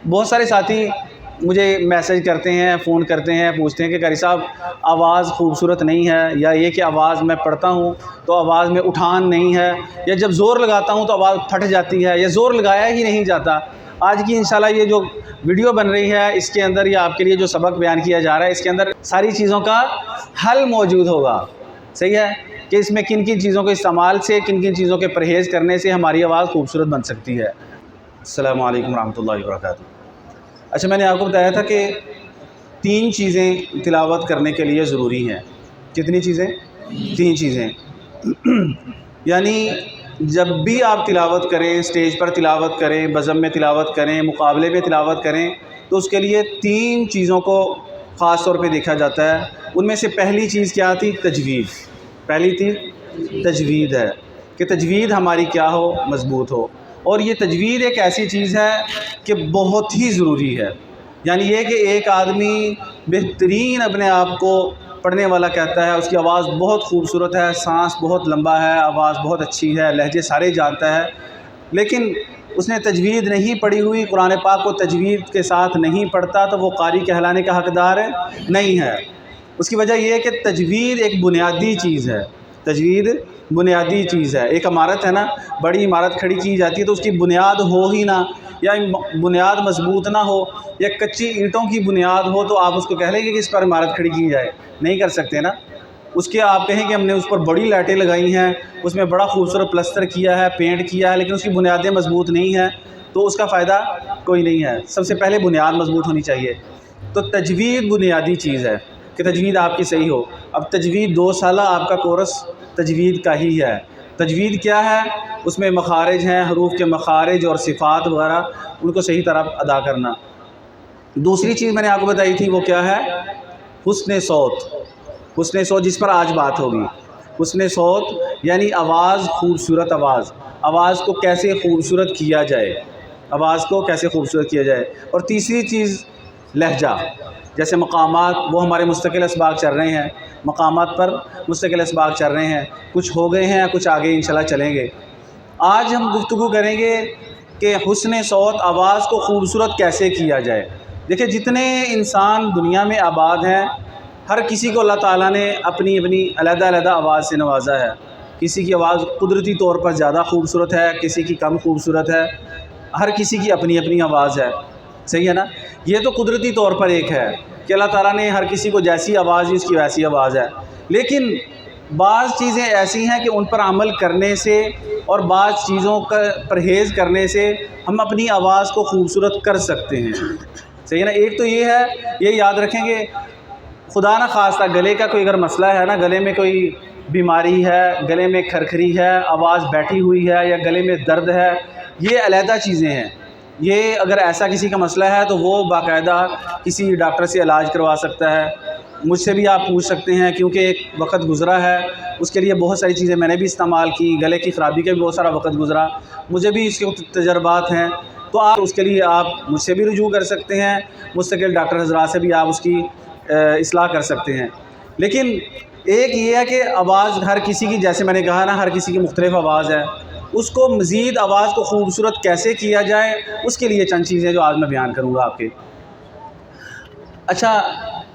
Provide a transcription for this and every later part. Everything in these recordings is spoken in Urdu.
بہت سارے ساتھی مجھے میسج کرتے ہیں، فون کرتے ہیں، پوچھتے ہیں کہ قاری صاحب آواز خوبصورت نہیں ہے، یا یہ کہ آواز میں پڑھتا ہوں تو آواز میں اٹھان نہیں ہے، یا جب زور لگاتا ہوں تو آواز پھٹ جاتی ہے، یا زور لگایا ہی نہیں جاتا۔ آج کی انشاءاللہ یہ جو ویڈیو بن رہی ہے اس کے اندر، یا آپ کے لیے جو سبق بیان کیا جا رہا ہے اس کے اندر ساری چیزوں کا حل موجود ہوگا۔ صحیح ہے کہ اس میں کن کن چیزوں کے استعمال سے، کن کن چیزوں کے پرہیز کرنے سے ہماری آواز خوبصورت بن سکتی ہے۔ السلام علیکم ورحمۃ اللہ وبرکاتہ۔ اچھا، میں نے آپ کو بتایا تھا کہ 3 چیزیں تلاوت کرنے کے لیے ضروری ہیں۔ کتنی چیزیں؟ 3 چیزیں۔ یعنی جب بھی آپ تلاوت کریں، اسٹیج پر تلاوت کریں، بزم میں تلاوت کریں، مقابلے میں تلاوت کریں، تو اس کے لیے 3 چیزوں کو خاص طور پہ دیکھا جاتا ہے۔ ان میں سے پہلی چیز کیا تھی؟ تجوید۔ پہلی چیز تجوید ہے کہ تجوید ہماری کیا ہو؟ مضبوط ہو۔ اور یہ تجوید ایک ایسی چیز ہے کہ بہت ہی ضروری ہے۔ یعنی یہ کہ ایک آدمی بہترین اپنے آپ کو پڑھنے والا کہتا ہے، اس کی آواز بہت خوبصورت ہے، سانس بہت لمبا ہے، آواز بہت اچھی ہے، لہجے سارے جانتا ہے، لیکن اس نے تجوید نہیں پڑھی ہوئی، قرآن پاک کو تجوید کے ساتھ نہیں پڑھتا، تو وہ قاری کہلانے کا حقدار نہیں ہے۔ اس کی وجہ یہ ہے کہ تجوید ایک بنیادی چیز ہے۔ تجوید بنیادی چیز ہے۔ ایک عمارت ہے نا، بڑی عمارت کھڑی کی جاتی ہے تو اس کی بنیاد ہو ہی نہ، یا بنیاد مضبوط نہ ہو، یا کچی اینٹوں کی بنیاد ہو، تو آپ اس کو کہہ لیں گے کہ اس پر عمارت کھڑی کی جائے؟ نہیں کر سکتے نا۔ اس کے آپ کہیں کہ ہم نے اس پر بڑی لائٹیں لگائی ہیں، اس میں بڑا خوبصورت پلسٹر کیا ہے، پینٹ کیا ہے، لیکن اس کی بنیادیں مضبوط نہیں ہیں، تو اس کا فائدہ کوئی نہیں ہے۔ سب سے پہلے بنیاد مضبوط ہونی چاہیے۔ تو تجوید بنیادی چیز ہے کہ تجوید آپ کی صحیح ہو۔ اب تجوید 2 سالہ آپ کا کورس تجوید کا ہی ہے۔ تجوید کیا ہے؟ اس میں مخارج ہیں، حروف کے مخارج اور صفات وغیرہ، ان کو صحیح طرح ادا کرنا۔ دوسری چیز میں نے آپ کو بتائی تھی وہ کیا ہے؟ حسن صوت۔ حسن صوت جس پر آج بات ہوگی۔ حسن صوت یعنی آواز، خوبصورت آواز۔ آواز کو کیسے خوبصورت کیا جائے، آواز کو کیسے خوبصورت کیا جائے۔ اور تیسری چیز لہجہ۔ جیسے مقامات، وہ ہمارے مستقل اسباق چل رہے ہیں، مقامات پر مستقل اسباق چل رہے ہیں، کچھ ہو گئے ہیں، کچھ آگے انشاءاللہ چلیں گے۔ آج ہم گفتگو کریں گے کہ حسن صوت، آواز کو خوبصورت کیسے کیا جائے۔ دیکھیں، جتنے انسان دنیا میں آباد ہیں، ہر کسی کو اللہ تعالیٰ نے اپنی اپنی علیحدہ علیحدہ آواز سے نوازا ہے۔ کسی کی آواز قدرتی طور پر زیادہ خوبصورت ہے، کسی کی کم خوبصورت ہے، ہر کسی کی اپنی اپنی آواز ہے۔ صحیح ہے نا؟ یہ تو قدرتی طور پر ایک ہے کہ اللہ تعالیٰ نے ہر کسی کو جیسی آواز دی اس کی ویسی آواز ہے، لیکن بعض چیزیں ایسی ہیں کہ ان پر عمل کرنے سے اور بعض چیزوں کا پرہیز کرنے سے ہم اپنی آواز کو خوبصورت کر سکتے ہیں۔ صحیح ہے نا؟ ایک تو یہ ہے، یہ یاد رکھیں کہ خدا نہ خواستہ گلے کا کوئی اگر مسئلہ ہے نا، گلے میں کوئی بیماری ہے، گلے میں کھرکھری ہے، آواز بیٹھی ہوئی ہے، یا گلے میں درد ہے، یہ علیحدہ چیزیں ہیں۔ یہ اگر ایسا کسی کا مسئلہ ہے تو وہ باقاعدہ کسی ڈاکٹر سے علاج کروا سکتا ہے۔ مجھ سے بھی آپ پوچھ سکتے ہیں، کیونکہ ایک وقت گزرا ہے، اس کے لیے بہت ساری چیزیں میں نے بھی استعمال کی، گلے کی خرابی کا بھی بہت سارا وقت گزرا، مجھے بھی اس کے تجربات ہیں، تو آپ اس کے لیے آپ مجھ سے بھی رجوع کر سکتے ہیں، مستقل ڈاکٹر حضرات سے بھی آپ اس کی اصلاح کر سکتے ہیں۔ لیکن ایک یہ ہے کہ آواز ہر کسی کی، جیسے میں نے کہا نا، ہر کسی کی مختلف آواز ہے، اس کو مزید آواز کو خوبصورت کیسے کیا جائے، اس کے لیے چند چیزیں جو آج میں بیان کروں گا آپ کے۔ اچھا،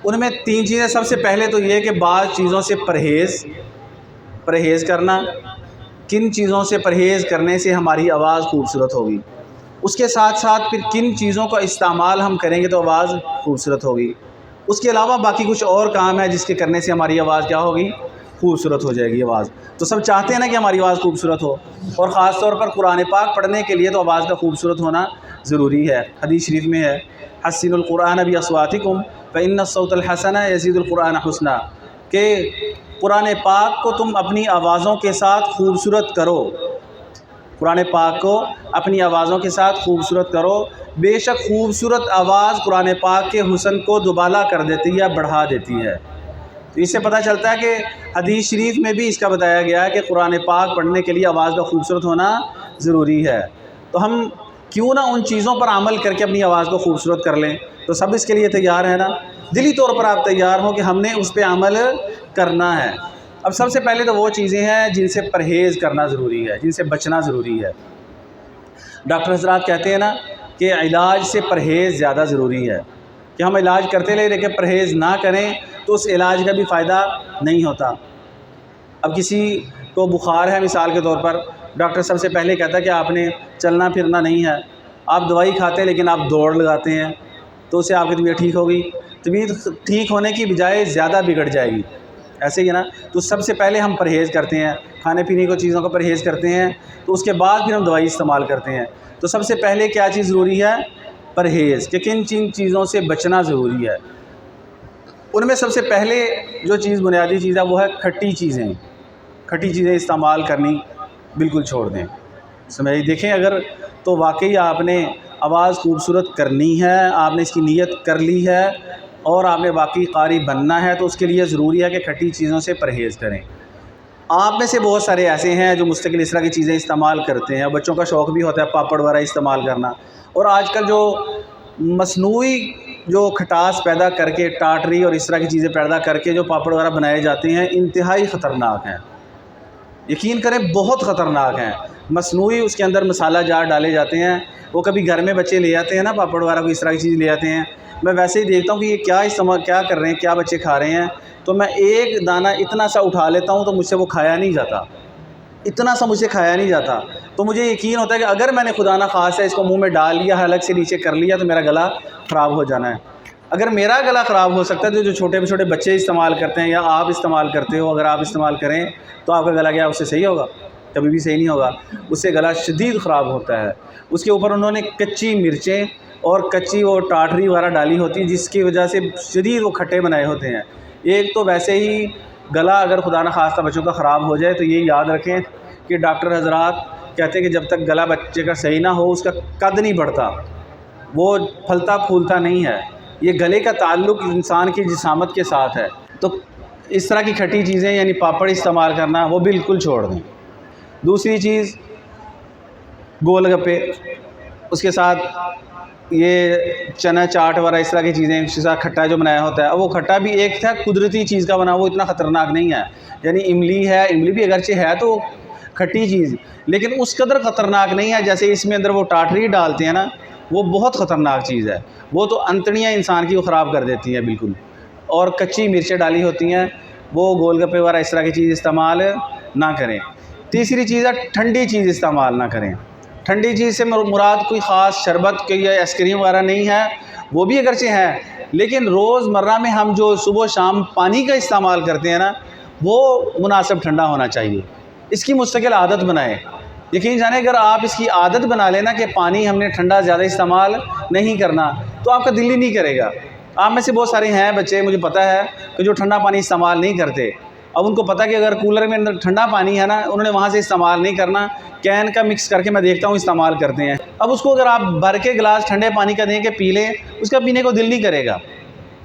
ان میں 3 چیزیں۔ سب سے پہلے تو یہ کہ بعض چیزوں سے پرہیز کرنا، کن چیزوں سے پرہیز کرنے سے ہماری آواز خوبصورت ہوگی، اس کے ساتھ ساتھ پھر کن چیزوں کا استعمال ہم کریں گے تو آواز خوبصورت ہوگی۔ اس کے علاوہ باقی کچھ اور کام ہے جس کے کرنے سے ہماری آواز کیا ہوگی؟ خوبصورت ہو جائے گی آواز۔ تو سب چاہتے ہیں نا کہ ہماری آواز خوبصورت ہو، اور خاص طور پر قرآن پاک پڑھنے کے لیے تو آواز کا خوبصورت ہونا ضروری ہے۔ حدیث شریف میں ہے، حسنوا القرآن باصواتکم فإن الصوت الحسن یزید القرآن حسنا، کہ قرآن پاک کو تم اپنی آوازوں کے ساتھ خوبصورت کرو، قرآن پاک کو اپنی آوازوں کے ساتھ خوبصورت کرو، بے شک خوبصورت آواز قرآن پاک کے حسن کو دوبالا کر دیتی ہے، بڑھا دیتی ہے۔ تو اس سے پتہ چلتا ہے کہ حدیث شریف میں بھی اس کا بتایا گیا ہے کہ قرآن پاک پڑھنے کے لیے آواز کا خوبصورت ہونا ضروری ہے۔ تو ہم کیوں نہ ان چیزوں پر عمل کر کے اپنی آواز کو خوبصورت کر لیں؟ تو سب اس کے لیے تیار ہیں نا؟ دلی طور پر آپ تیار ہوں کہ ہم نے اس پہ عمل کرنا ہے۔ اب سب سے پہلے تو وہ چیزیں ہیں جن سے پرہیز کرنا ضروری ہے، جن سے بچنا ضروری ہے۔ ڈاکٹر حضرات کہتے ہیں نا کہ علاج سے پرہیز زیادہ ضروری ہے، کہ ہم علاج کرتے رہیں لیکن پرہیز نہ کریں تو اس علاج کا بھی فائدہ نہیں ہوتا۔ اب کسی کو بخار ہے مثال کے طور پر، ڈاکٹر سب سے پہلے کہتا ہے کہ آپ نے چلنا پھرنا نہیں ہے، آپ دوائی کھاتے ہیں لیکن آپ دوڑ لگاتے ہیں، تو اس سے آپ کی طبیعت ٹھیک ہوگی؟ طبیعت ٹھیک ہونے کی بجائے زیادہ بگڑ جائے گی، ایسے ہی ہے نا۔ تو سب سے پہلے ہم پرہیز کرتے ہیں، کھانے پینے کو چیزوں کا پرہیز کرتے ہیں، تو اس کے بعد پھر ہم دوائی استعمال کرتے ہیں۔ تو سب سے پہلے کیا چیز ضروری ہے؟ پرہیز، کہ کن چیزوں سے بچنا ضروری ہے۔ ان میں سب سے پہلے جو چیز بنیادی چیز ہے وہ ہے کھٹی چیزیں۔ کھٹی چیزیں استعمال کرنی بالکل چھوڑ دیں۔ سمجھ دیکھیں اگر تو واقعی آپ نے آواز خوبصورت کرنی ہے، آپ نے اس کی نیت کر لی ہے اور آپ نے واقعی قاری بننا ہے، تو اس کے لیے ضروری ہے کہ کھٹی چیزوں سے پرہیز کریں۔ آپ میں سے بہت سارے ایسے ہیں جو مستقل اس طرح کی چیزیں استعمال کرتے ہیں، بچوں کا شوق بھی ہوتا ہے پاپڑ وغیرہ استعمال کرنا، اور آج کل جو مصنوعی جو کھٹاس پیدا کر کے ٹاٹری اور اس طرح کی چیزیں پیدا کر کے جو پاپڑ وغیرہ بنائے جاتے ہیں انتہائی خطرناک ہیں، یقین کریں بہت خطرناک ہیں۔ مصنوعی اس کے اندر مسالہ جات ڈالے جاتے ہیں۔ وہ کبھی گھر میں بچے لے آتے ہیں نا پاپڑ وغیرہ کو اس طرح کی چیز لے آتے ہیں، میں ویسے ہی دیکھتا ہوں کہ یہ کیا کر رہے ہیں، کیا بچے کھا رہے ہیں، تو میں ایک دانہ اتنا سا اٹھا لیتا ہوں تو مجھ سے وہ کھایا نہیں جاتا، اتنا سا مجھ سے کھایا نہیں جاتا۔ تو مجھے یقین ہوتا ہے کہ اگر میں نے خدا نہ خواستہ اس کو منہ میں ڈال لیا، حلق سے نیچے کر لیا، تو میرا گلا خراب ہو جانا ہے۔ اگر میرا گلا خراب ہو سکتا ہے تو جو چھوٹے چھوٹے بچے استعمال کرتے ہیں یا آپ استعمال کرتے ہو، اگر آپ استعمال کریں تو آپ کا گلا کیا اس سے صحیح ہوگا؟ کبھی بھی صحیح نہیں ہوگا، اس سے گلا شدید خراب ہوتا ہے۔ اس کے اوپر انہوں نے کچی مرچیں اور کچی وہ ٹاٹری وغیرہ ڈالی ہوتی ہے، جس کی وجہ سے شدید وہ کھٹے بنائے ہوتے ہیں۔ ایک تو ویسے ہی گلا اگر خدا نہ خواستہ بچوں کا خراب ہو جائے تو یہ یاد رکھیں کہ ڈاکٹر حضرات کہتے ہیں کہ جب تک گلا بچے کا صحیح نہ ہو اس کا قد نہیں بڑھتا، وہ پھلتا پھولتا نہیں ہے۔ یہ گلے کا تعلق انسان کی جسامت کے ساتھ ہے۔ تو اس طرح کی کھٹی چیزیں یعنی پاپڑ استعمال کرنا وہ بالکل چھوڑ دیں۔ دوسری چیز گول گپے، اس کے ساتھ یہ چنا چاٹ وغیرہ اس طرح کی چیزیں، اس کے ساتھ کھٹا جو بنایا ہوتا ہے، وہ کھٹا بھی ایک تھا قدرتی چیز کا بنا، وہ اتنا خطرناک نہیں ہے۔ یعنی املی ہے، املی بھی اگرچہ ہے تو کھٹی چیز، لیکن اس قدر خطرناک نہیں ہے جیسے اس میں اندر وہ ٹاٹری ڈالتے ہیں نا، وہ بہت خطرناک چیز ہے، وہ تو انتڑیاں انسان کی وہ خراب کر دیتی ہیں بالکل۔ اور کچی مرچیں ڈالی ہوتی ہیں، وہ گول گپے وغیرہ اس طرح کی چیز استعمال نہ کریں۔ تیسری چیز ہے ٹھنڈی چیز استعمال نہ کریں۔ ٹھنڈی چیز سے مراد کوئی خاص شربت کے یا آئس کریم وغیرہ نہیں ہے، وہ بھی اگرچہ ہے، لیکن روز مرہ میں ہم جو صبح و شام پانی کا استعمال کرتے ہیں نا، وہ مناسب ٹھنڈا ہونا چاہیے۔ اس کی مستقل عادت بنائیں۔ یقین جانیں اگر آپ اس کی عادت بنا لینا کہ پانی ہم نے ٹھنڈا زیادہ استعمال نہیں کرنا، تو آپ کا دل ہی نہیں کرے گا۔ آپ میں سے بہت سارے ہیں بچے، مجھے پتہ ہے کہ جو ٹھنڈا پانی استعمال نہیں کرتے۔ اب ان کو پتہ کہ اگر کولر میں اندر ٹھنڈا پانی ہے نا، انہوں نے وہاں سے استعمال نہیں کرنا، کین کا مکس کر کے میں دیکھتا ہوں استعمال کرتے ہیں۔ اب اس کو اگر آپ بھر کے گلاس ٹھنڈے پانی کا دیں کہ پی لیں، اس کا پینے کو دل نہیں کرے گا۔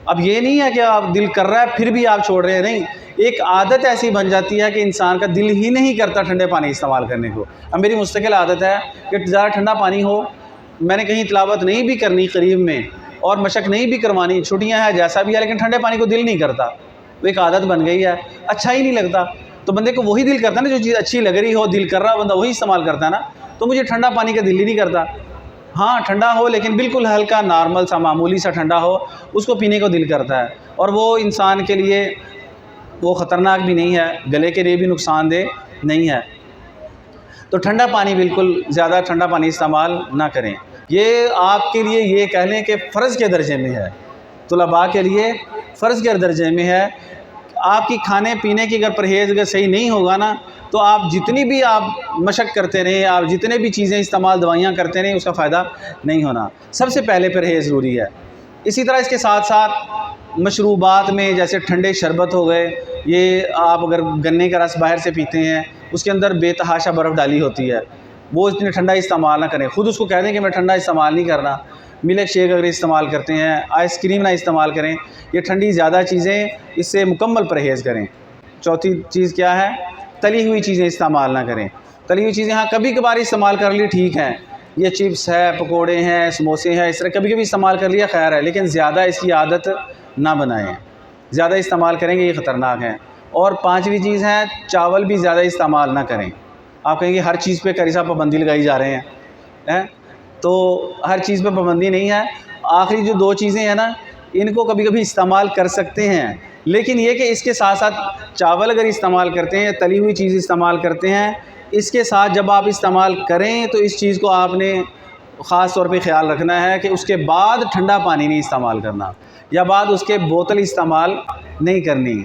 اب یہ نہیں ہے کہ آپ دل کر رہا ہے پھر بھی آپ چھوڑ رہے ہیں، نہیں، ایک عادت ایسی بن جاتی ہے کہ انسان کا دل ہی نہیں کرتا ٹھنڈے پانی استعمال کرنے کو۔ اب میری مستقل عادت ہے کہ زیادہ ٹھنڈا پانی ہو، میں نے کہیں تلاوت نہیں بھی کرنی قریب میں اور مشق نہیں بھی کروانی، چھٹیاں ہیں جیسا بھی ہے، لیکن ٹھنڈے پانی کو دل نہیں کرتا، وہ ایک عادت بن گئی ہے، اچھا ہی نہیں لگتا۔ تو بندے کو وہی دل کرتا ہے نا جو چیز اچھی لگ رہی ہو، دل کر رہا بندہ وہی استعمال کرتا ہے نا۔ تو مجھے ٹھنڈا پانی کا دل ہی نہیں کرتا۔ ہاں ٹھنڈا ہو لیکن بالکل ہلکا نارمل سا معمولی سا ٹھنڈا ہو، اس کو پینے کو دل کرتا ہے، اور وہ انسان کے لیے وہ خطرناک بھی نہیں ہے، گلے کے لیے بھی نقصان دہ نہیں ہے۔ تو ٹھنڈا پانی بالکل زیادہ ٹھنڈا پانی استعمال نہ کریں۔ یہ آپ کے لیے یہ کہہ لیں کہ فرض کے درجے میں ہے، طلباء کے لیے فرض کے درجے میں ہے۔ آپ کی کھانے پینے کی اگر پرہیز اگر صحیح نہیں ہوگا نا، تو آپ جتنی بھی آپ مشق کرتے رہیں، آپ جتنے بھی چیزیں استعمال دوائیاں کرتے رہیں، اس کا فائدہ نہیں ہونا۔ سب سے پہلے پرہیز ضروری ہے۔ اسی طرح اس کے ساتھ ساتھ مشروبات میں جیسے ٹھنڈے شربت ہو گئے، یہ آپ اگر گنے کا رس باہر سے پیتے ہیں، اس کے اندر بے تحاشا برف ڈالی ہوتی ہے، وہ اتنے ٹھنڈا استعمال نہ کریں۔ خود اس کو کہہ دیں کہ میں ٹھنڈا استعمال نہیں کرنا۔ ملک شیک اگر استعمال کرتے ہیں، آئس کریم نہ استعمال کریں، یہ ٹھنڈی زیادہ چیزیں، اس سے مکمل پرہیز کریں۔ چوتھی چیز کیا ہے؟ تلی ہوئی چیزیں استعمال نہ کریں۔ تلی ہوئی چیزیں ہاں کبھی کبھار استعمال کر لی ٹھیک ہیں، یہ چپس ہے، پکوڑے ہیں، سموسے ہیں، اس طرح کبھی کبھی استعمال کر لیا خیر ہے، لیکن زیادہ اس کی عادت نہ بنائیں۔ زیادہ استعمال کریں گے یہ خطرناک ہے۔ اور پانچویں چیز ہے چاول بھی زیادہ استعمال نہ کریں۔ آپ کہیں گے ہر چیز پہ قاری صاحب پابندی لگائی جا رہے ہیں۔ تو ہر چیز پہ پابندی نہیں ہے۔ آخری جو 2 چیزیں ہیں نا، ان کو کبھی کبھی استعمال کر سکتے ہیں، لیکن یہ کہ اس کے ساتھ ساتھ چاول اگر استعمال کرتے ہیں، تلی ہوئی چیز استعمال کرتے ہیں، اس کے ساتھ جب آپ استعمال کریں تو اس چیز کو آپ نے خاص طور پہ خیال رکھنا ہے کہ اس کے بعد ٹھنڈا پانی نہیں استعمال کرنا، یا بعد اس کے بوتل استعمال نہیں کرنی۔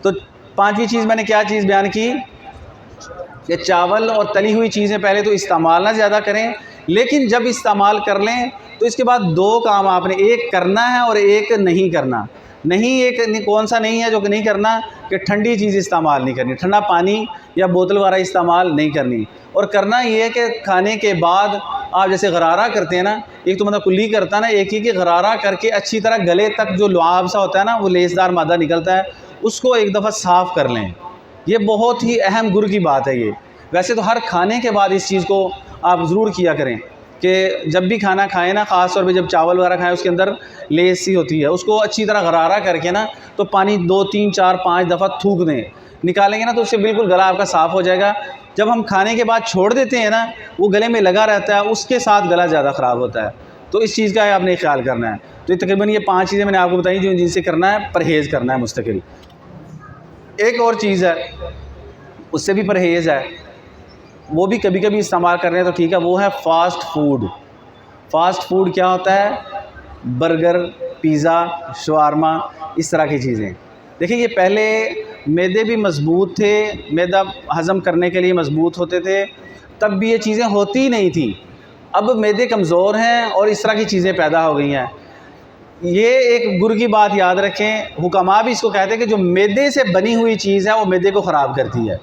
تو 5ویں چیز میں نے کیا چیز بیان کی کہ چاول اور تلی ہوئی چیزیں پہلے تو استعمال نہ زیادہ کریں، لیکن جب استعمال کر لیں تو اس کے بعد 2 کام آپ نے، ایک کرنا ہے اور ایک نہیں کرنا۔ نہیں، ایک کون سا نہیں ہے جو کہ نہیں کرنا، کہ ٹھنڈی چیز استعمال نہیں کرنی، ٹھنڈا پانی یا بوتل وغیرہ استعمال نہیں کرنی۔ اور کرنا یہ ہے کہ کھانے کے بعد آپ جیسے غرارہ کرتے ہیں نا، ایک تو مطلب کلی کرتا ہے نا، ایک ہی کہ غرارہ کر کے اچھی طرح گلے تک جو لعاب سا ہوتا ہے نا، وہ لیسدار مادہ نکلتا ہے، اس کو ایک دفعہ صاف کر لیں۔ یہ بہت ہی اہم گر کی بات ہے یہ۔ ویسے تو ہر کھانے کے بعد اس چیز کو آپ ضرور کیا کریں کہ جب بھی کھانا کھائیں نا، خاص طور پہ جب چاول وغیرہ کھائیں، اس کے اندر لیس سی ہوتی ہے، اس کو اچھی طرح غرارہ کر کے نا تو پانی 2 3 4 5 دفعہ تھوک دیں، نکالیں گے نا تو اس سے بالکل گلا آپ کا صاف ہو جائے گا۔ جب ہم کھانے کے بعد چھوڑ دیتے ہیں نا، وہ گلے میں لگا رہتا ہے، اس کے ساتھ گلا زیادہ خراب ہوتا ہے، تو اس چیز کا آپ نے خیال کرنا ہے۔ تو یہ تقریباً یہ 5 چیزیں میں نے آپ کو بتائی جن سے کرنا ہے، پرہیز کرنا ہے مستقل۔ ایک اور چیز ہے، اس سے بھی پرہیز ہے، وہ بھی کبھی کبھی استعمال کر رہے ہیں تو ٹھیک ہے، وہ ہے فاسٹ فوڈ۔ فاسٹ فوڈ کیا ہوتا ہے؟ برگر، پیزا، شاورما، اس طرح کی چیزیں۔ دیکھیں یہ پہلے معدے بھی مضبوط تھے، معدہ ہضم کرنے کے لیے مضبوط ہوتے تھے، تب بھی یہ چیزیں ہوتی نہیں تھیں۔ اب معدے کمزور ہیں اور اس طرح کی چیزیں پیدا ہو گئی ہیں۔ یہ ایک گر کی بات یاد رکھیں، حکماء بھی اس کو کہتے ہیں کہ جو معدے سے بنی ہوئی چیز ہے وہ معدے کو خراب کرتی ہے۔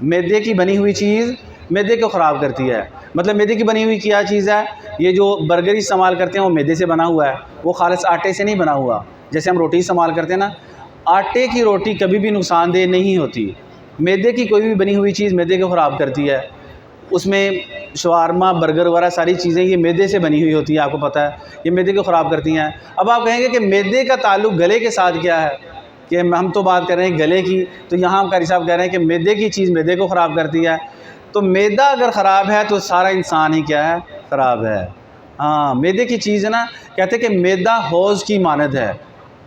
معدے کی بنی ہوئی چیز معدے کو خراب کرتی ہے۔ مطلب معدے کی بنی ہوئی کیا چیز ہے؟ یہ جو برگر استعمال کرتے ہیں وہ معدے سے بنا ہوا ہے، وہ خالص آٹے سے نہیں بنا ہوا۔ جیسے ہم روٹی استعمال کرتے ہیں نا، آٹے کی روٹی کبھی بھی نقصان دہ نہیں ہوتی۔ معدے کی کوئی بھی بنی ہوئی چیز معدے کو خراب کرتی ہے۔ اس میں شاورما، برگر وغیرہ ساری چیزیں یہ معدے سے بنی ہوئی ہوتی ہیں، آپ کو پتہ ہے، یہ معدے کو خراب کرتی ہیں۔ اب آپ کہیں گے کہ معدے کا تعلق گلے کے ساتھ کیا ہے؟ کہ ہم تو بات کر رہے ہیں گلے کی، تو یہاں قاری صاحب کہہ رہے ہیں کہ معدے کی چیز معدے کو خراب کرتی ہے۔ تو معدہ اگر خراب ہے تو سارا انسان ہی کیا ہے؟ خراب ہے۔ ہاں، معدے کی چیز ہے نا، کہتے ہیں کہ معدہ حوض کی مانند ہے۔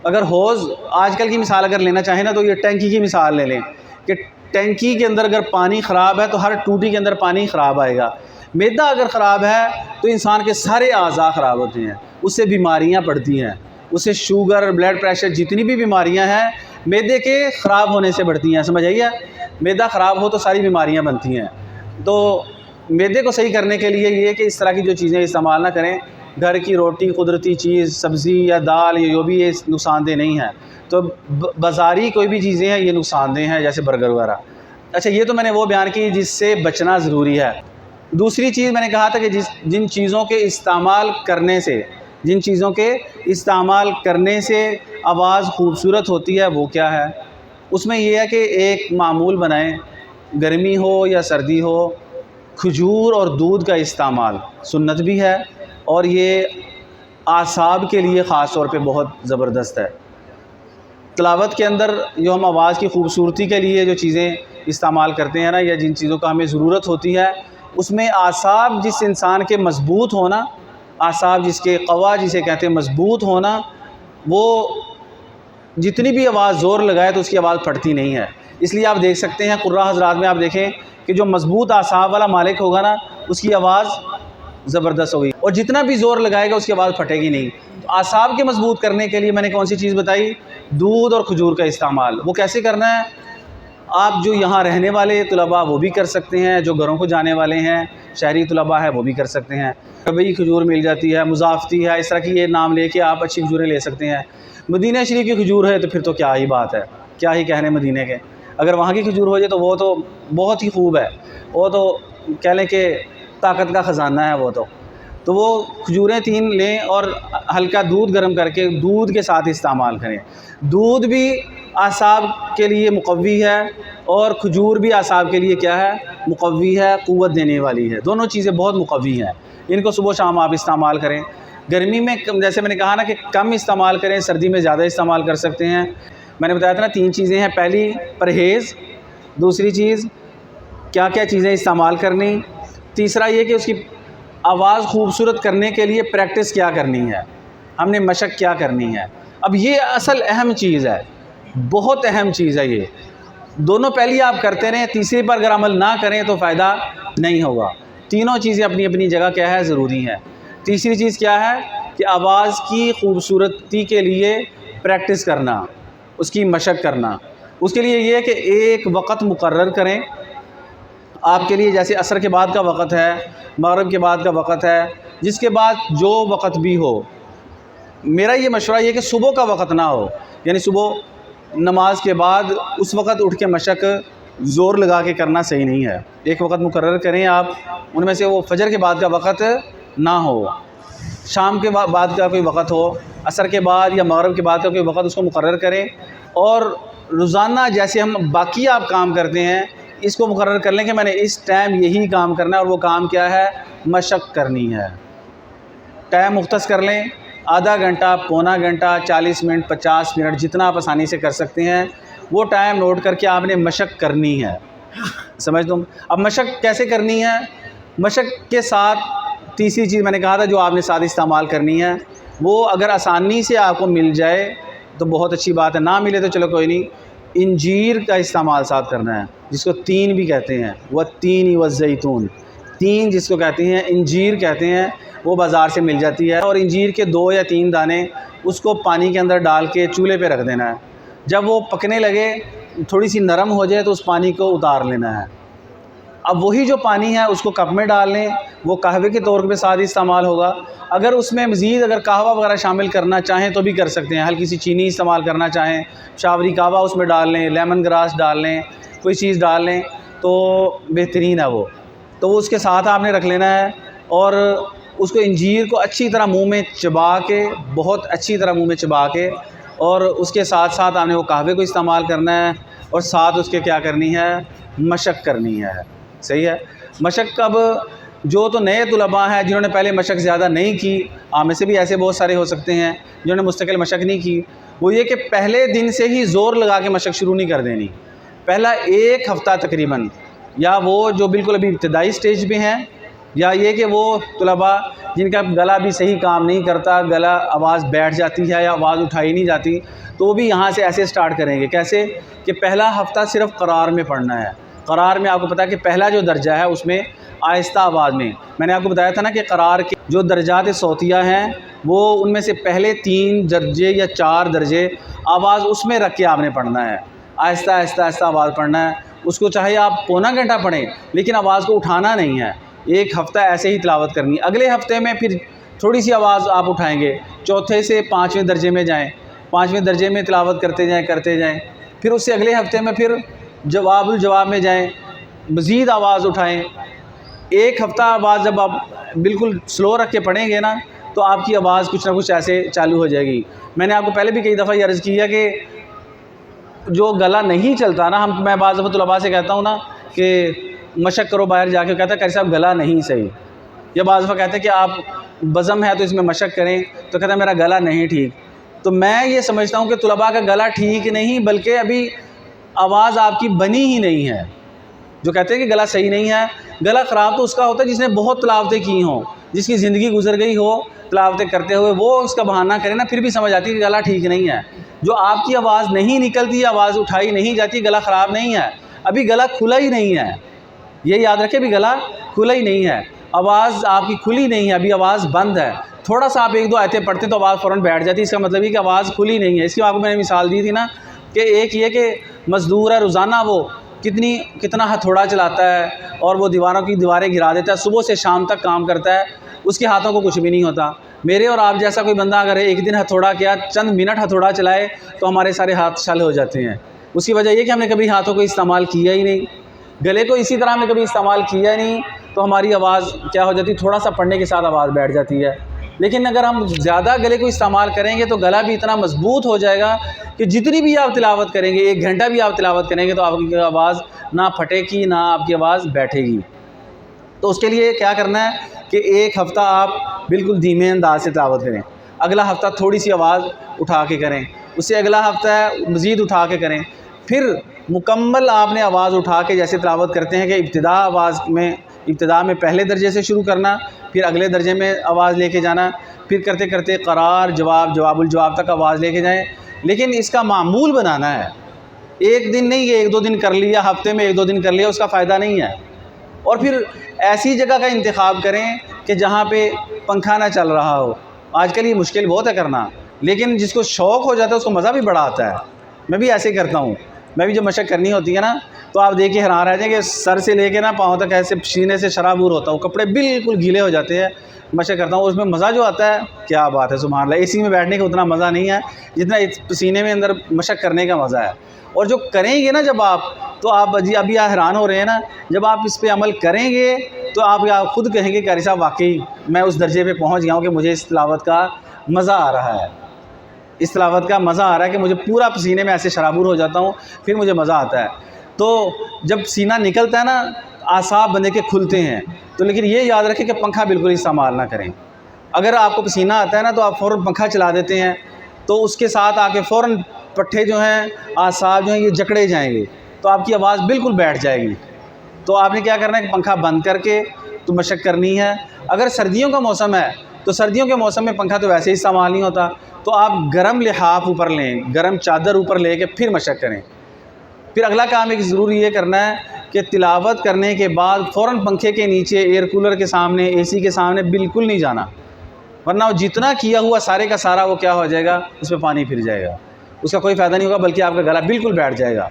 اگر حوض، آج کل کی مثال اگر لینا چاہیں نا تو یہ ٹینکی کی مثال لے لیں کہ ٹینکی کے اندر اگر پانی خراب ہے تو ہر ٹوٹی کے اندر پانی خراب آئے گا۔ معدہ اگر خراب ہے تو انسان کے سارے اعضاء خراب ہوتے ہیں، اس سے بیماریاں پڑتی ہیں، اس سے شوگر، بلڈ پریشر، جتنی بھی بیماریاں ہیں معدے کے خراب ہونے سے بڑھتی ہیں۔ سمجھ آئیے؟ معدہ خراب ہو تو ساری بیماریاں بنتی ہیں۔ تو معدے کو صحیح کرنے کے لیے یہ کہ اس طرح کی جو چیزیں استعمال نہ کریں، گھر کی روٹی، قدرتی چیز، سبزی یا دال، یہ جو بھی یہ نقصان دہ نہیں ہے۔ تو بازاری کوئی بھی چیزیں ہیں یہ نقصان دہ ہیں، جیسے برگر وغیرہ۔ اچھا، یہ تو میں نے وہ بیان کی جس سے بچنا ضروری ہے۔ دوسری چیز میں نے کہا تھا کہ جن چیزوں کے استعمال کرنے سے آواز خوبصورت ہوتی ہے وہ کیا ہے؟ اس میں یہ ہے کہ ایک معمول بنائیں، گرمی ہو یا سردی ہو، کھجور اور دودھ کا استعمال سنت بھی ہے، اور یہ اعصاب کے لیے خاص طور پہ بہت زبردست ہے۔ تلاوت کے اندر جو ہم آواز کی خوبصورتی کے لیے جو چیزیں استعمال کرتے ہیں نا، یا جن چیزوں کا ہمیں ضرورت ہوتی ہے، اس میں اعصاب جس انسان کے مضبوط ہونا، اعصاب جس کے قوا جسے کہتے ہیں مضبوط ہونا، وہ جتنی بھی آواز زور لگائے تو اس کی آواز پھٹتی نہیں ہے۔ اس لیے آپ دیکھ سکتے ہیں قراء حضرات میں آپ دیکھیں کہ جو مضبوط اعصاب والا مالک ہوگا نا، اس کی آواز زبردست ہوگی، اور جتنا بھی زور لگائے گا اس کی آواز پھٹے گی نہیں۔ تو اعصاب کے مضبوط کرنے کے لیے میں نے کون سی چیز بتائی؟ دودھ اور کھجور کا استعمال۔ وہ کیسے کرنا ہے؟ آپ جو یہاں رہنے والے طلباء وہ بھی کر سکتے ہیں، جو گھروں کو جانے والے ہیں، شہری طلباء ہے وہ بھی کر سکتے ہیں۔ ربعی کھجور مل جاتی ہے، مضافتی ہے، اس طرح کی یہ نام لے کے آپ اچھی کھجوریں لے سکتے ہیں۔ مدینہ شریف کی کھجور ہے تو پھر تو کیا ہی بات ہے، کیا ہی کہنے مدینہ کے۔ اگر وہاں کی کھجور ہو جائے تو وہ تو بہت ہی خوب ہے، وہ تو کہہ لیں کہ طاقت کا خزانہ ہے وہ تو وہ کھجوریں 3 لیں اور ہلکا دودھ گرم کر کے دودھ کے ساتھ استعمال کریں۔ دودھ بھی اعصاب کے لیے مقوی ہے اور کھجور بھی اعصاب کے لیے کیا ہے؟ مقوی ہے، قوت دینے والی ہے۔ دونوں چیزیں بہت مقوی ہیں، ان کو صبح شام آپ استعمال کریں۔ گرمی میں جیسے میں نے کہا نا کہ کم استعمال کریں، سردی میں زیادہ استعمال کر سکتے ہیں۔ میں نے بتایا تھا نا 3 چیزیں ہیں، پہلی پرہیز، دوسری چیز کیا کیا چیزیں استعمال کرنی، تیسرا یہ کہ اس کی آواز خوبصورت کرنے کے لیے پریکٹس کیا کرنی ہے، ہم نے مشق کیا کرنی ہے۔ اب یہ اصل اہم چیز ہے، بہت اہم چیز ہے یہ۔ دونوں پہلی آپ کرتے رہیں، تیسری پر اگر عمل نہ کریں تو فائدہ نہیں ہوگا۔ تینوں چیزیں اپنی اپنی جگہ کیا ہے، ضروری ہیں۔ تیسری چیز کیا ہے کہ آواز کی خوبصورتی کے لیے پریکٹس کرنا، اس کی مشق کرنا۔ اس کے لیے یہ کہ ایک وقت مقرر کریں آپ کے لیے، جیسے عصر کے بعد کا وقت ہے، مغرب کے بعد کا وقت ہے، جس کے بعد جو وقت بھی ہو۔ میرا یہ مشورہ یہ کہ صبح کا وقت نہ ہو، یعنی صبح نماز کے بعد اس وقت اٹھ کے مشق زور لگا کے کرنا صحیح نہیں ہے۔ ایک وقت مقرر کریں آپ، ان میں سے وہ فجر کے بعد کا وقت نہ ہو، شام کے بعد کا کوئی وقت ہو، عصر کے بعد یا مغرب کے بعد کا کوئی وقت، اس کو مقرر کریں۔ اور روزانہ جیسے ہم باقی آپ کام کرتے ہیں، اس کو مقرر کر لیں کہ میں نے اس ٹائم یہی کام کرنا ہے، اور وہ کام کیا ہے، مشق کرنی ہے۔ ٹائم مختص کر لیں، آدھا گھنٹہ، پونا گھنٹہ، 40 منٹ، 50 منٹ، جتنا آپ آسانی سے کر سکتے ہیں، وہ ٹائم نوٹ کر کے آپ نے مشق کرنی ہے۔ سمجھ تم؟ اب مشق کیسے کرنی ہے؟ مشق کے ساتھ تیسری چیز میں نے کہا تھا جو آپ نے ساتھ استعمال کرنی ہے، وہ اگر آسانی سے آپ کو مل جائے تو بہت اچھی بات ہے، نہ ملے تو چلو کوئی نہیں، انجیر کا استعمال ساتھ کرنا ہے، جس کو تین بھی کہتے ہیں، والتین والزیتون، تین جس کو کہتے ہیں، انجیر کہتے ہیں، وہ بازار سے مل جاتی ہے۔ اور انجیر کے 2 یا 3 دانے اس کو پانی کے اندر ڈال کے چولہے پہ رکھ دینا ہے، جب وہ پکنے لگے تھوڑی سی نرم ہو جائے تو اس پانی کو اتار لینا ہے۔ اب وہی جو پانی ہے اس کو کپ میں ڈال لیں، وہ قہوے کے طور پہ ساتھ استعمال ہوگا۔ اگر اس میں مزید اگر قہوہ وغیرہ شامل کرنا چاہیں تو بھی کر سکتے ہیں، ہلکی سی چینی استعمال کرنا چاہیں، شاوری قہوہ اس میں ڈال لیں، لیمن گراس ڈال لیں، کوئی چیز ڈال لیں تو بہترین ہے وہ۔ تو وہ اس کے ساتھ آپ نے رکھ لینا ہے، اور اس کو انجیر کو اچھی طرح منہ میں چبا کے، بہت اچھی طرح منہ میں چبا کے، اور اس کے ساتھ ساتھ آپ نے وہ قہوے کو استعمال کرنا ہے، اور ساتھ اس کے کیا کرنی ہے، مشق کرنی ہے۔ صحیح ہے؟ مشق اب جو تو نئے طلباء ہیں جنہوں نے پہلے مشق زیادہ نہیں کی، آپ میں سے بھی ایسے بہت سارے ہو سکتے ہیں جنہوں نے مستقل مشق نہیں کی، وہ یہ کہ پہلے دن سے ہی زور لگا کے مشق شروع نہیں کر دینی۔ پہلا 1 ہفتہ تقریباً، یا وہ جو بالکل ابھی ابتدائی سٹیج پہ ہیں، یا یہ کہ وہ طلباء جن کا گلا بھی صحیح کام نہیں کرتا، گلا آواز بیٹھ جاتی ہے یا آواز اٹھائی نہیں جاتی، تو وہ بھی یہاں سے ایسے سٹارٹ کریں گے۔ کیسے کہ پہلا ہفتہ صرف قرار میں پڑھنا ہے۔ قرار میں آپ کو پتہ ہے کہ پہلا جو درجہ ہے اس میں آہستہ آواز میں نے آپ کو بتایا تھا نا کہ قرار کے جو درجات صوتیہ ہیں، وہ ان میں سے پہلے 3 درجے یا 4 درجے آواز اس میں رکھ کے آپ نے پڑھنا ہے، آہستہ آہستہ آہستہ آواز پڑھنا ہے۔ اس کو چاہے آپ پونا گھنٹہ پڑھیں، لیکن آواز کو اٹھانا نہیں ہے۔ 1 ہفتہ ایسے ہی تلاوت کرنی، اگلے ہفتے میں پھر تھوڑی سی آواز آپ اٹھائیں گے، چوتھے سے 5ویں درجے میں جائیں، 5ویں درجے میں تلاوت کرتے جائیں، پھر اس سے اگلے ہفتے میں پھر جواب الجواب میں جائیں، مزید آواز اٹھائیں۔ 1 ہفتہ آواز جب آپ بالکل سلو رکھ کے پڑھیں گے نا، تو آپ کی آواز کچھ نہ کچھ ایسے چالو ہو جائے گی۔ میں نے آپ کو پہلے بھی کئی دفعہ یہ عرض کیا کہ جو گلا نہیں چلتا نا، میں بعض دفعہ طلباء سے کہتا ہوں نا کہ مشق کرو باہر جا کے، کہتا ہے قاری صاحب گلا نہیں صحیح، یا بعض دفعہ کہتے ہیں کہ آپ بزم ہے تو اس میں مشق کریں، تو کہتا ہے میرا گلا نہیں ٹھیک۔ تو میں یہ سمجھتا ہوں کہ طلباء کا گلا ٹھیک نہیں، بلکہ ابھی آواز آپ کی بنی ہی نہیں ہے۔ جو کہتے ہیں کہ گلا صحیح نہیں ہے، گلا خراب تو اس کا ہوتا ہے جس نے بہت تلاوتیں کی ہوں، جس کی زندگی گزر گئی ہو تلاوتیں کرتے ہوئے، وہ اس کا بہانہ کرے نا، پھر بھی سمجھ آتی ہے کہ گلا ٹھیک نہیں ہے۔ جو آپ کی آواز نہیں نکلتی، آواز اٹھائی نہیں جاتی، گلا خراب نہیں ہے، ابھی گلا کھلا ہی نہیں ہے۔ یہ یاد رکھیں، بھی گلا کھلا ہی نہیں ہے، آواز آپ کی کھلی نہیں ہے، ابھی آواز بند ہے۔ تھوڑا سا آپ 1-2 آیتیں پڑھتے تو آواز فوراً بیٹھ جاتی، اس کا مطلب یہ کہ آواز کھلی نہیں ہے۔ اس کی آپ کو میں نے مثال دی تھی نا کہ ایک یہ کہ مزدور ہے، روزانہ وہ کتنا ہتھوڑا چلاتا ہے، اور وہ دیواروں کی دیواریں گرا دیتا ہے، صبح سے شام تک کام کرتا ہے، اس کے ہاتھوں کو کچھ بھی نہیں ہوتا۔ میرے اور آپ جیسا کوئی بندہ اگر ایک دن ہتھوڑا کیا، چند منٹ ہتھوڑا چلائے، تو ہمارے سارے ہاتھ چھل ہو جاتے ہیں۔ اس کی وجہ یہ کہ ہم نے کبھی ہاتھوں کو استعمال کیا ہی نہیں، گلے کو اسی طرح ہم نے کبھی استعمال کیا ہی نہیں، تو ہماری آواز کیا ہو جاتی، تھوڑا سا پڑھنے کے ساتھ آواز بیٹھ جاتی ہے۔ لیکن اگر ہم زیادہ گلے کو استعمال کریں گے تو گلا بھی اتنا مضبوط ہو جائے گا کہ جتنی بھی آپ تلاوت کریں گے، 1 گھنٹہ بھی آپ تلاوت کریں گے تو آپ کی آواز نہ پھٹے گی، نہ آپ کی آواز بیٹھے گی۔ تو اس کے لیے کیا کرنا ہے کہ 1 ہفتہ آپ بالکل دھیمے انداز سے تلاوت کریں، اگلا ہفتہ تھوڑی سی آواز اٹھا کے کریں، اس سے اگلا ہفتہ مزید اٹھا کے کریں، پھر مکمل آپ نے آواز اٹھا کے جیسے تلاوت کرتے ہیں کہ ابتدا میں پہلے درجے سے شروع کرنا، پھر اگلے درجے میں آواز لے کے جانا، پھر کرتے کرتے قرار، جواب، جواب الجواب تک آواز لے کے جائیں. لیکن اس کا معمول بنانا ہے. ایک دن نہیں، یہ 1-2 دن کر لیا، ہفتے میں 1-2 دن کر لیا، اس کا فائدہ نہیں ہے. اور پھر ایسی جگہ کا انتخاب کریں کہ جہاں پہ پنکھا نہ چل رہا ہو. آج کل یہ مشکل بہت ہے کرنا، لیکن جس کو شوق ہو جاتا ہے اس کو مزہ بھی بڑا آتا ہے. میں بھی ایسے ہی کرتا ہوں. میں بھی جب مشق کرنی ہوتی ہے نا تو آپ دیکھ کے حیران رہ جائیں کہ سر سے لے کے نا پاؤں تک ایسے پسینے سے شرابور ہوتا ہوں، کپڑے بالکل گیلے ہو جاتے ہیں. مشق کرتا ہوں، اس میں مزہ جو آتا ہے کیا بات ہے، سبحان اللہ. اے سی میں بیٹھنے کا اتنا مزہ نہیں ہے جتنا پسینے میں اندر مشق کرنے کا مزہ ہے. اور جو کریں گے نا جب آپ، تو آپ ابھی حیران ہو رہے ہیں نا، جب آپ اس پہ عمل کریں گے تو آپ خود کہیں گے کہ قاری صاحب واقعی میں اس درجے پہ پہنچ گیا ہوں کہ مجھے اس تلاوت کا مزہ آ رہا ہے. اس تلاوت کا مزہ آ رہا ہے کہ مجھے پورا پسینے میں ایسے شرابور ہو جاتا ہوں، پھر مجھے مزہ آتا ہے. تو جب سینہ نکلتا ہے نا، اعصاب بندے کے کھلتے ہیں. تو لیکن یہ یاد رکھیں کہ پنکھا بالکل استعمال نہ کریں. اگر آپ کو پسینہ آتا ہے نا تو آپ فوراً پنکھا چلا دیتے ہیں، تو اس کے ساتھ آ کے فوراً پٹھے جو ہیں، اعصاب جو ہیں، یہ جکڑے جائیں گے، تو آپ کی آواز بالکل بیٹھ جائے گی. تو آپ نے کیا کرنا ہے کہ پنکھا بند کر کے تو مشق کرنی ہے. اگر سردیوں کا موسم ہے تو سردیوں کے موسم میں پنکھا تو ویسے ہی استعمال نہیں ہوتا، تو آپ گرم لحاف اوپر لیں، گرم چادر اوپر لے کے پھر مشق کریں. پھر اگلا کام ایک ضروری یہ کرنا ہے کہ تلاوت کرنے کے بعد فوراً پنکھے کے نیچے، ایئر کولر کے سامنے، اے سی کے سامنے بالکل نہیں جانا، ورنہ وہ جتنا کیا ہوا سارے کا سارا وہ کیا ہو جائے گا، اس پہ پانی پھر جائے گا. اس کا کوئی فائدہ نہیں ہوگا، بلکہ آپ کا گلا بالکل بیٹھ جائے گا.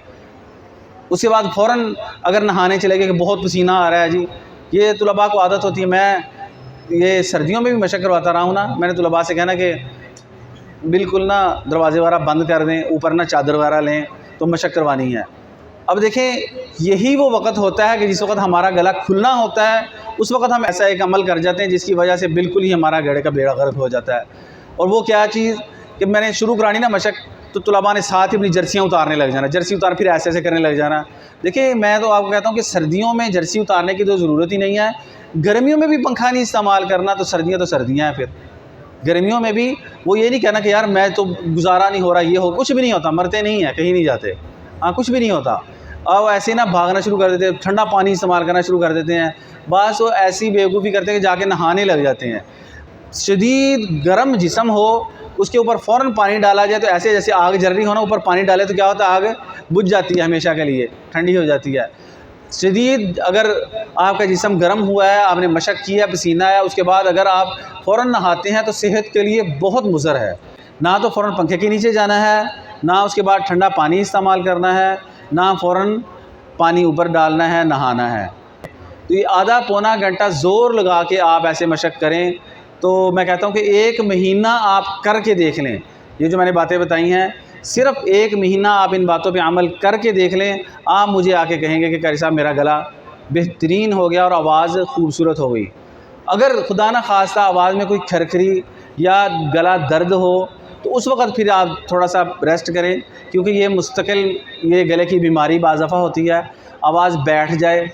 اس کے بعد فوراً اگر نہانے چلے گئے کہ بہت پسینہ آ رہا ہے جی، یہ طلباء کو عادت ہوتی ہے، میں یہ سردیوں میں بھی مشق کرواتا رہا ہوں نا، میں نے طلباء سے کہنا کہ بالکل نا دروازے وغیرہ بند کر دیں، اوپر نہ چادر وغیرہ لیں تو مشق کروانی ہے. اب دیکھیں یہی وہ وقت ہوتا ہے کہ جس وقت ہمارا گلا کھلنا ہوتا ہے، اس وقت ہم ایسا ایک عمل کر جاتے ہیں جس کی وجہ سے بالکل ہی ہمارا گھڑے کا بیڑا غرق ہو جاتا ہے. اور وہ کیا چیز کہ میں نے شروع کرانی نا مشق، تو طلباء نے ساتھ ہی اپنی جرسیاں اتارنے لگ جانا، جرسی اتار پھر ایسے کرنے لگ جانا. دیکھیں میں تو آپ کو کہتا ہوں کہ سردیوں میں جرسی اتارنے کی تو ضرورت ہی نہیں ہے. گرمیوں میں بھی پنکھا نہیں استعمال کرنا، تو سردیاں ہیں. پھر گرمیوں میں بھی وہ یہ نہیں کہنا کہ یار میں تو گزارا نہیں ہو رہا، یہ ہو، کچھ بھی نہیں ہوتا، مرتے نہیں ہیں، کہیں نہیں جاتے، کچھ بھی نہیں ہوتا. اور ایسے نا بھاگنا شروع کر دیتے ہیں، ٹھنڈا پانی استعمال کرنا شروع کر دیتے ہیں. بعض وہ ایسی بیوقوفی کرتے ہیں کہ جا کے نہانے لگ جاتے ہیں. شدید گرم جسم ہو، اس کے اوپر فوراً پانی ڈالا جائے تو ایسے جیسے آگ جل رہی ہو نا، اوپر پانی ڈالے تو کیا ہوتا ہے، آگ بجھ جاتی ہے ہمیشہ کے لیے، ٹھنڈی ہو جاتی ہے. شدید اگر آپ کا جسم گرم ہوا ہے، آپ نے مشق کی ہے، پسینہ ہے، اس کے بعد اگر آپ فوراً نہاتے ہیں تو صحت کے لیے بہت مضر ہے. نہ تو فوراً پنکھے کے نیچے جانا ہے، نہ اس کے بعد ٹھنڈا پانی استعمال کرنا ہے، نہ فوراً پانی اوپر ڈالنا ہے، نہانا ہے. تو یہ آدھا پونا گھنٹہ زور لگا کے آپ ایسے مشق کریں تو میں کہتا ہوں کہ 1 مہینہ آپ کر کے دیکھ لیں. یہ جو میں نے باتیں بتائی ہیں، صرف 1 مہینہ آپ ان باتوں پہ عمل کر کے دیکھ لیں. آپ مجھے آ کے کہیں گے کہ قاری صاحب میرا گلا بہترین ہو گیا اور آواز خوبصورت ہو گئی. اگر خدا نہ خواستہ آواز میں کوئی کھرکھری یا گلا درد ہو تو اس وقت پھر آپ تھوڑا سا ریسٹ کریں، کیونکہ یہ مستقل یہ گلے کی بیماری بعض دفعہ ہوتی ہے. آواز بیٹھ جائے،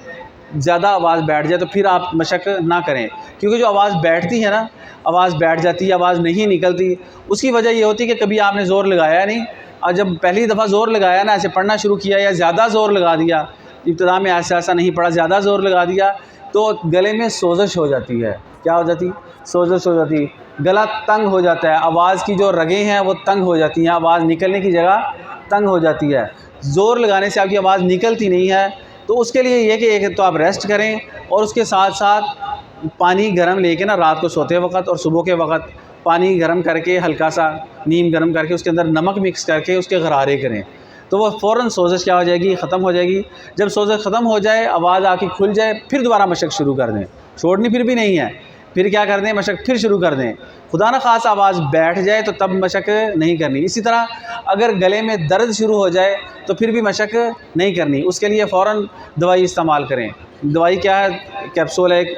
زیادہ آواز بیٹھ جائے تو پھر آپ مشق نہ کریں، کیونکہ جو آواز بیٹھتی ہے نا، آواز بیٹھ جاتی ہے، آواز نہیں نکلتی، اس کی وجہ یہ ہوتی ہے کہ کبھی آپ نے زور لگایا نہیں، اور جب پہلی دفعہ زور لگایا نا، ایسے پڑھنا شروع کیا یا زیادہ زور لگا دیا، ابتدا میں ایسا نہیں پڑھا، زیادہ زور لگا دیا تو گلے میں سوزش ہو جاتی ہے. کیا ہو جاتی؟ سوزش ہو جاتی، گلا تنگ ہو جاتا ہے، آواز کی جو رگیں ہیں وہ تنگ ہو جاتی ہیں، آواز نکلنے کی جگہ تنگ ہو جاتی ہے. زور لگانے سے آپ کی آواز نکلتی نہیں ہے. تو اس کے لیے یہ کہ ایک تو آپ ریسٹ کریں، اور اس کے ساتھ ساتھ پانی گرم لے کے نا رات کو سوتے وقت اور صبح کے وقت پانی گرم کر کے ہلکا سا نیم گرم کر کے اس کے اندر نمک مکس کر کے اس کے غرارے کریں، تو وہ فوراً سوزش کیا ہو جائے گی، ختم ہو جائے گی. جب سوزش ختم ہو جائے، آواز آ کے کھل جائے، پھر دوبارہ مشق شروع کر دیں. چھوڑنی پھر بھی نہیں ہے، پھر کیا کر دیں، مشق پھر شروع کر دیں. خدا نہ خاص آواز بیٹھ جائے تو تب مشق نہیں کرنی. اسی طرح اگر گلے میں درد شروع ہو جائے تو پھر بھی مشق نہیں کرنی. اس کے لیے فوراً دوائی استعمال کریں. دوائی کیا ہے، کیپسول ہے، ایک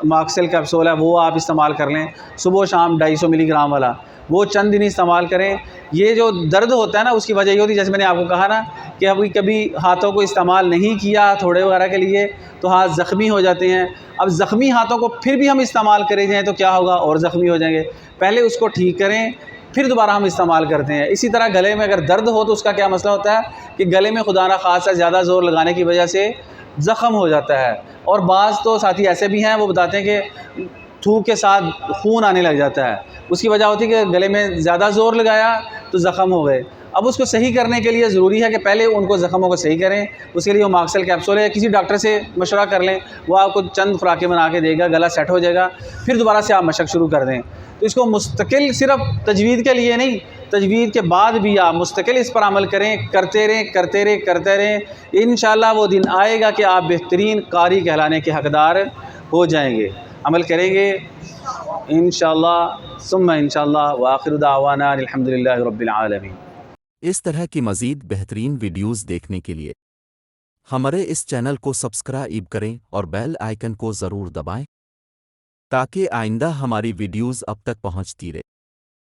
ماکسل کیپسول ہے، وہ آپ استعمال کر لیں صبح و شام 250 ملی گرام والا، وہ چند دن استعمال کریں. یہ جو درد ہوتا ہے نا، اس کی وجہ یہ ہوتی ہے، جیسے میں نے آپ کو کہا نا کہ ابھی کبھی ہاتھوں کو استعمال نہیں کیا تھوڑے وغیرہ کے لیے تو ہاتھ زخمی ہو جاتے ہیں. اب زخمی ہاتھوں کو پھر بھی ہم استعمال کرے جائیں تو کیا ہوگا، اور زخمی ہو جائیں گے. پہلے اس کو ٹھیک کریں، پھر دوبارہ ہم استعمال کرتے ہیں. اسی طرح گلے میں اگر درد ہو تو اس کا کیا مسئلہ ہوتا ہے کہ گلے میں خدا نہ خاصہ زیادہ زور لگانے کی وجہ سے زخم ہو جاتا ہے. اور بعض تو ساتھی ایسے بھی ہیں وہ بتاتے ہیں کہ تھوک کے ساتھ خون آنے لگ جاتا ہے، اس کی وجہ ہوتی ہے کہ گلے میں زیادہ زور لگایا تو زخم ہو گئے۔ اب اس کو صحیح کرنے کے لیے ضروری ہے کہ پہلے ان کو زخموں کو صحیح کریں، اس کے لیے وہ ماکسل کیپسول ہے، کسی ڈاکٹر سے مشورہ کر لیں، وہ آپ کو چند خوراکیں بنا کے دے گا، گلا سیٹ ہو جائے گا، پھر دوبارہ سے آپ مشق شروع کر دیں۔ تو اس کو مستقل صرف تجوید کے لیے نہیں، تجوید کے بعد بھی آپ مستقل اس پر عمل کریں، کرتے رہیں کرتے رہیں کرتے رہیں، انشاءاللہ وہ دن آئے گا کہ آپ بہترین قاری کہلانے کے حقدار ہو جائیں گے۔ عمل کریں گے انشاءاللہ ثم انشاءاللہ، وآخر دعوانا الحمدللہ رب العالمین۔ اس طرح کی مزید بہترین ویڈیوز دیکھنے کے لیے ہمارے اس چینل کو سبسکرائب کریں اور بیل آئیکن کو ضرور دبائیں تاکہ آئندہ ہماری ویڈیوز اب تک پہنچتی رہے۔